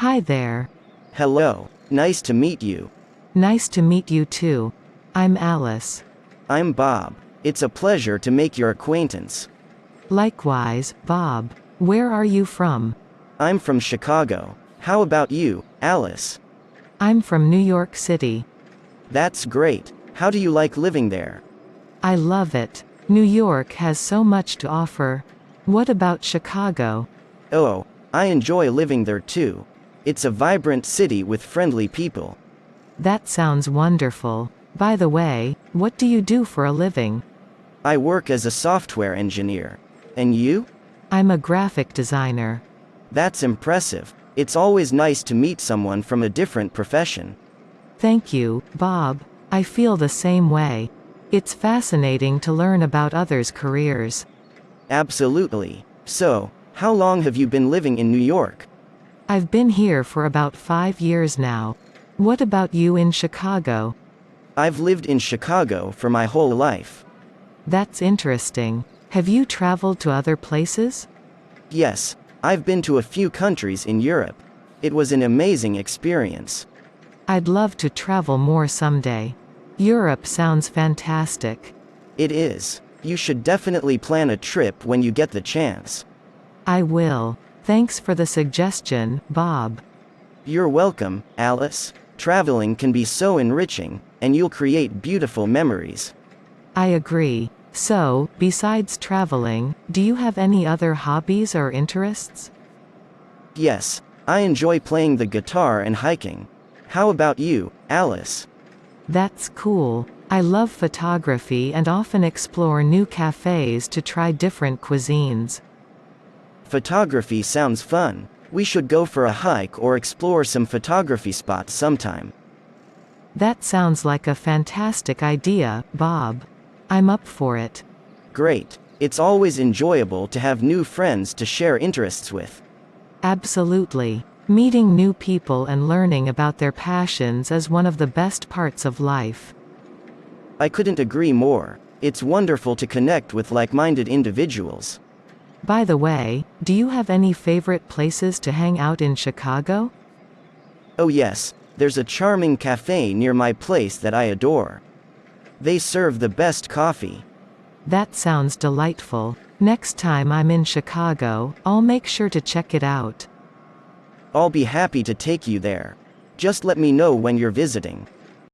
Hi there. Hello. Nice to meet you. Nice to meet you too. I'm Alice. I'm Bob. It's a pleasure to make your acquaintance. Likewise, Bob. Where are you from? I'm from Chicago. How about you, Alice? I'm from New York City. That's great. How do you like living there? I love it. New York has so much to offer. What about Chicago? Oh, I enjoy living there too. It's a vibrant city with friendly people. That sounds wonderful. By the way, what do you do for a living? I work as a software engineer. And you? I'm a graphic designer. That's impressive. It's always nice to meet someone from a different profession. Thank you, Bob. I feel the same way. It's fascinating to learn about others' careers. Absolutely. So, how long have you been living in New York? I've been here for about 5 years now. What about you in Chicago? I've lived in Chicago for my whole life. That's interesting. Have you traveled to other places? Yes, I've been to a few countries in Europe. It was an amazing experience. I'd love to travel more someday. Europe sounds fantastic. It is. You should definitely plan a trip when you get the chance. I will. Thanks for the suggestion, Bob. You're welcome, Alice. Traveling can be so enriching, and you'll create beautiful memories. I agree. So, besides traveling, do you have any other hobbies or interests? Yes, I enjoy playing the guitar and hiking. How about you, Alice? That's cool. I love photography and often explore new cafes to try different cuisines. Photography sounds fun. We should go for a hike or explore some photography spots sometime. That sounds like a fantastic idea, Bob. I'm up for it. Great. It's always enjoyable to have new friends to share interests with. Absolutely. Meeting new people and learning about their passions is one of the best parts of life. I couldn't agree more. It's wonderful to connect with like-minded individuals. By the way, do you have any favorite places to hang out in Chicago? Oh yes, there's a charming cafe near my place that I adore. They serve the best coffee. That sounds delightful. Next time I'm in Chicago, I'll make sure to check it out. I'll be happy to take you there. Just let me know when you're visiting.